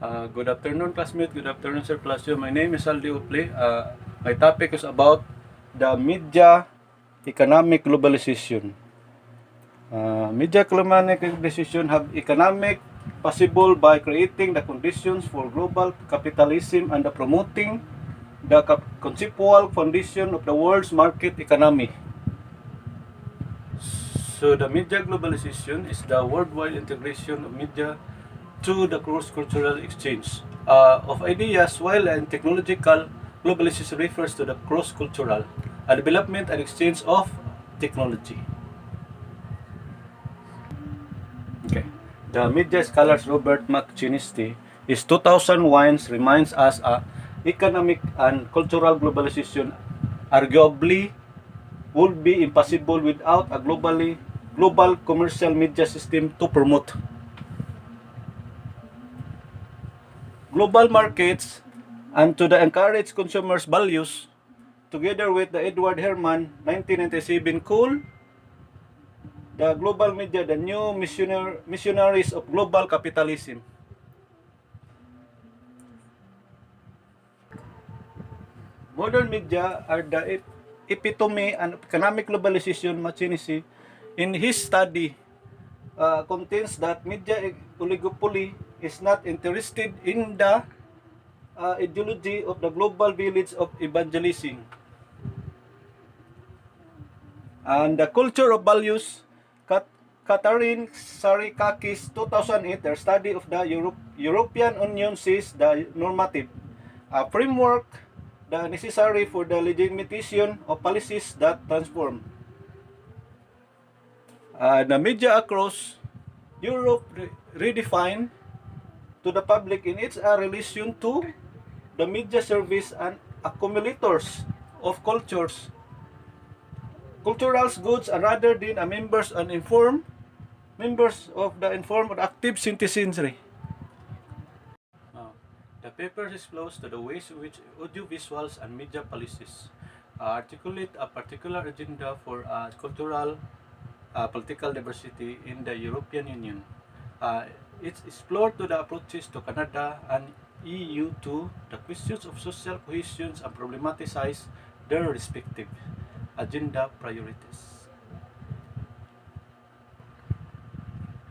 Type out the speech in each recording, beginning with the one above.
Good afternoon, classmate. Good afternoon, sir classroom. My name is Zaldy Ople. My topic is about the media economic globalization. Media economic globalization have economic possible by creating the conditions for global capitalism and the promoting the conceptual foundation of the world's market economy. So the media globalization is the worldwide integration of media through the cross-cultural exchange of ideas, while and technological globalization refers to the cross-cultural development and exchange of technology. Okay. The media scholars Robert McChinisti, his 2001 reminds us economic and cultural globalization arguably would be impossible without a global commercial media system to promote global markets and to encourage consumers' values. Together with the Edward Herman 1997 call the global media the new missionaries of global capitalism. Modern media are the epitome and economic globalization. Machinisi in his study contains that media oligopoly is not interested in the ideology of the global village of evangelism and the culture of values. Catherine Sarikakis 2008 her study of the European Union sees the normative framework the necessary for the legitimation of policies that transform the media across Europe redefined to the public in its relation to the media service and accumulators of cultural goods rather than members of the informed or active citizenry. Uh, the paper discloses to the ways in which audiovisuals and media policies articulate a particular agenda for cultural political diversity in the European Union. It's explored to the approaches to Canada and EU to the questions of social cohesion and problematize their respective agenda priorities.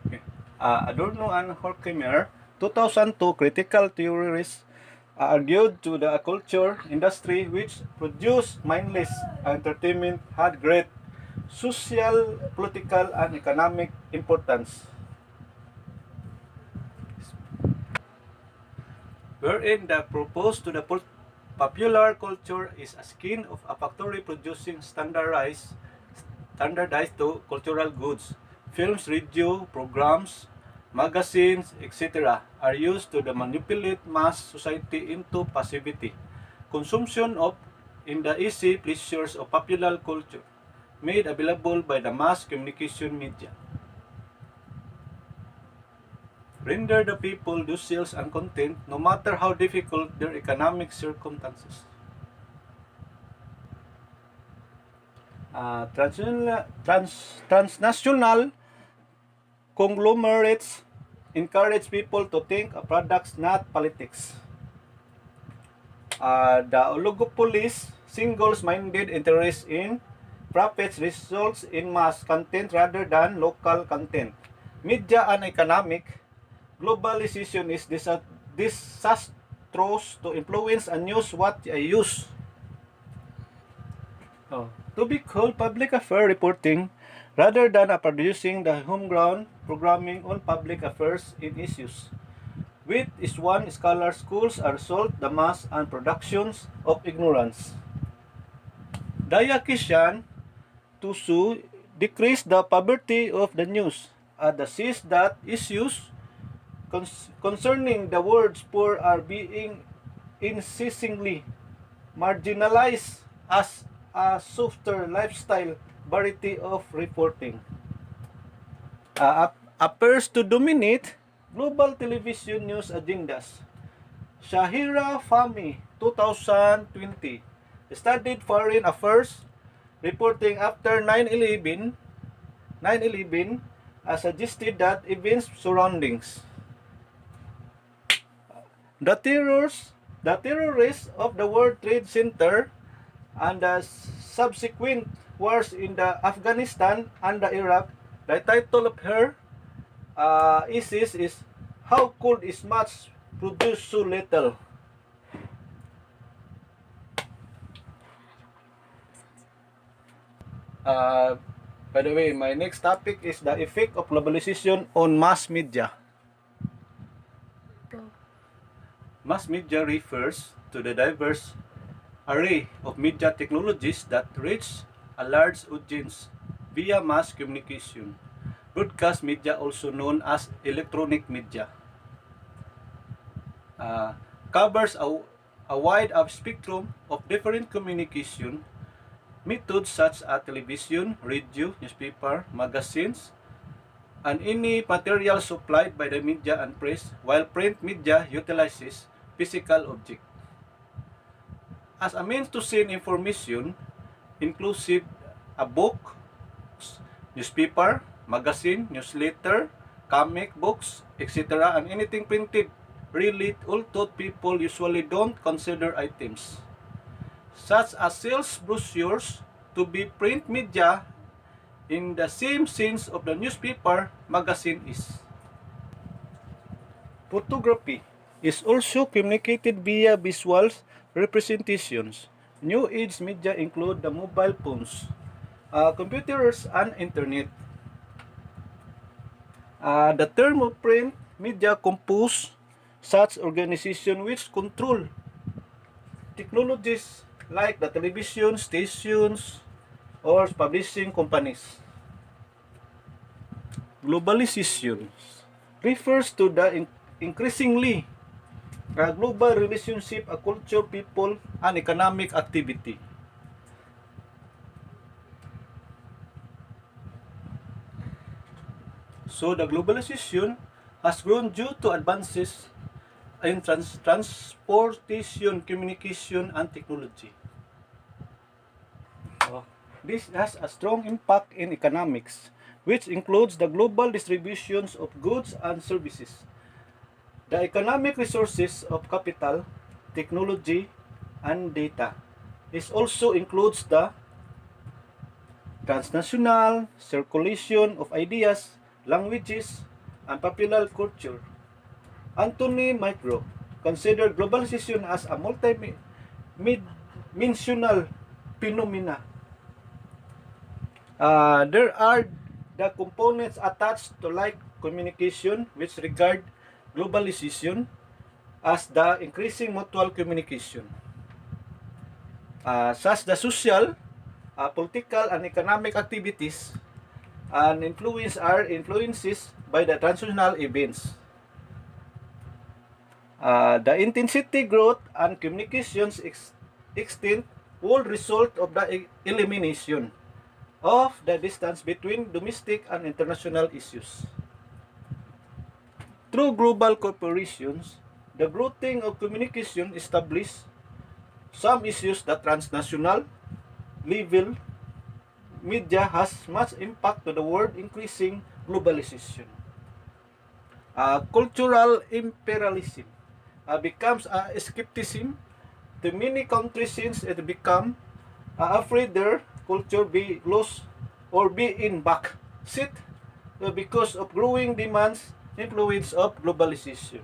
Okay. Adorno and Horkheimer, 2002 critical theorists argued to the culture industry which produced mindless entertainment had great social, political, and economic importance, wherein the proposed to the popular culture is a skin of a factory producing standardized to cultural goods. Films, radio programs, magazines, etc. are used to manipulate mass society into passivity. Consumption of in the easy pleasures of popular culture made available by the mass communication media. Render the people docile and content no matter how difficult their economic circumstances. Transnational conglomerates encourage people to think of products, not politics. The oligopolies single-minded interest in profits results in mass content rather than local content. Media and economic globalization is disastrous to influence and use what I use. To be called public affair reporting rather than producing the homegrown programming on public affairs in issues. With is one scholar schools are sold the mass and productions of ignorance. Dayakishan to sue decrease the poverty of the news. The sees that issues concerning the words poor are being increasingly marginalized as a softer lifestyle variety of reporting appears to dominate global television news agendas. Shahira Fahmy, 2020, studied foreign affairs reporting after 9/11 suggested that events surroundings The terrorists of the World Trade Center and the subsequent wars in the Afghanistan and the Iraq, the title of her thesis is "How Could Is Much Produce So Little?" Uh, by the way, my next topic is the effect of globalization on mass media. Mass media refers to the diverse array of media technologies that reach a large audience via mass communication. Broadcast media, also known as electronic media, uh, covers a wide spectrum of different communication methods such as television, radio, newspaper, magazines, and any material supplied by the media and press, while print media utilizes physical objects. As a means to send information, inclusive a book, newspaper, magazine, newsletter, comic books, etc., and anything printed, really, although people usually don't consider items, such as sales brochures, to be print media in the same sense of the newspaper magazine is. Photography is also communicated via visual representations. New age media include the mobile phones, computers, and internet. The term of print media compose such organizations which control technologies like the television stations or publishing companies. Globalization refers to the increasingly global relationship, a culture, people, and economic activity. So the globalization has grown due to advances in transportation, communication, and technology. This has a strong impact in economics, which includes the global distributions of goods and services, the economic resources of capital, technology, and data. This also includes the transnational circulation of ideas, languages, and popular culture. Anthony Micro considered globalization as a multi-dimensional phenomena. There are the components attached to like communication which regard globalization as the increasing mutual communication. Such the social, political, and economic activities and influences by the transnational events. The intensity, growth, and communications extent will result of the elimination of the distance between domestic and international issues. Through global corporations, the growing of communication establish some issues that transnational level media has much impact to the world, increasing globalization. Cultural imperialism becomes a skepticism to many countries since it become afraid their culture be lost or be in back seat because of growing demands influence of globalization.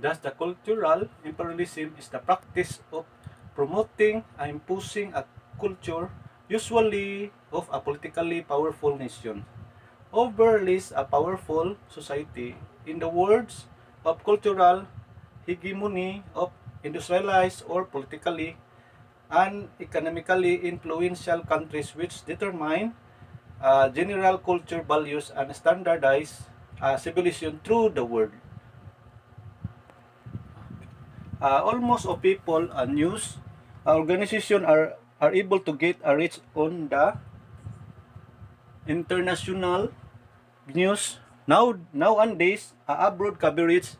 Thus, the cultural imperialism is the practice of promoting and imposing a culture, usually of a politically powerful nation, overlays a powerful society in the words of cultural hegemony of industrialized or politically and economically influential countries which determine general culture values and standardized civilization through the world. Almost all people and news organization are able to get a reach on the international news nowadays. Abroad coverage,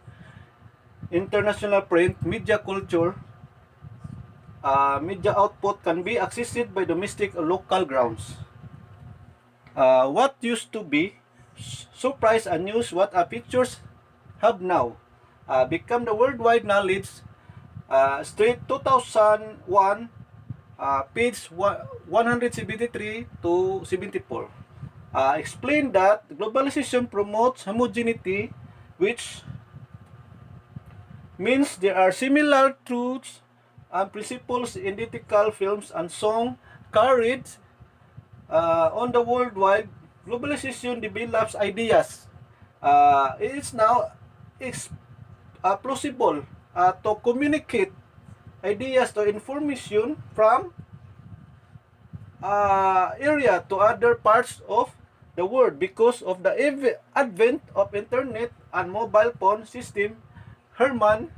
international print media culture, media output can be accessed by domestic or local grounds. What used to be surprise and news what features have now become the worldwide knowledge. Street 2001, page 173 to 74. Explain that globalization promotes homogeneity, which means there are similar truths and principles in identical films and songs carried on the worldwide. Globalization develops ideas. It is now possible to communicate ideas to information from area to other parts of the world because of the advent of internet and mobile phone system. Herman,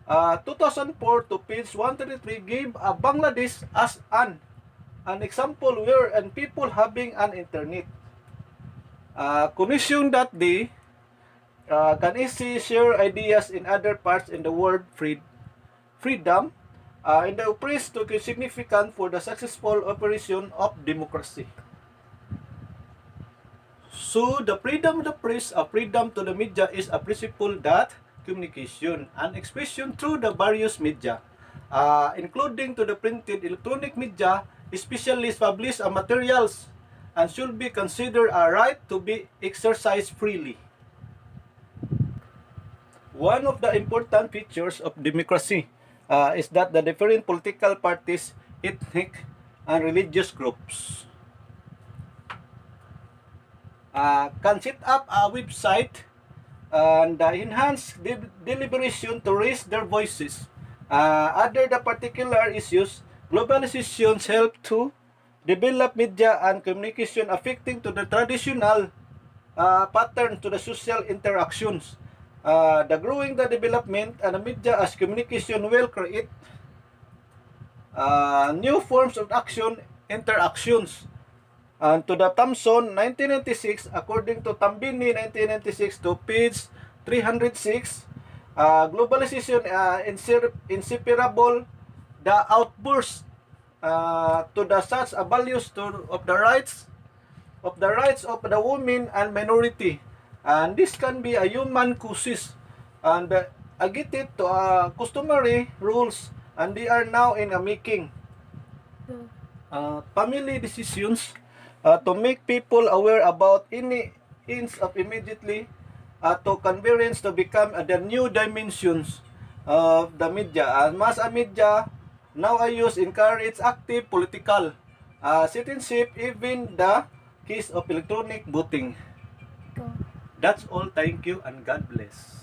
2004 to page 133, gave Bangladesh as an example where and people having an internet connection that they can easily share ideas in other parts in the world. Freedom in the oppressed to be significant for the successful operation of democracy. So the freedom of the press, a freedom to the media, is a principle that communication and expression through the various media, including to the printed electronic media, especially published materials, and should be considered a right to be exercised freely. One of the important features of democracy is that the different political parties, ethnic, and religious groups can set up a website and enhance deliberation to raise their voices. Other the particular issues, globalizations help to develop media and communication affecting to the traditional pattern to the social interactions. The growing the development and the media as communication will create new forms of action interactions. And to the Thompson 1996, according to Tambini 1996 to page 306, globalization inseparable the outburst to the such values of the rights of the women and minority, and this can be a human causes and agitated to customary rules, and they are now in a making family decisions to make people aware about any ends of immediately to convergence to become the new dimensions of the media. Mass media now I use encourage active political citizenship, even the case of electronic voting. That's all. Thank you and God bless.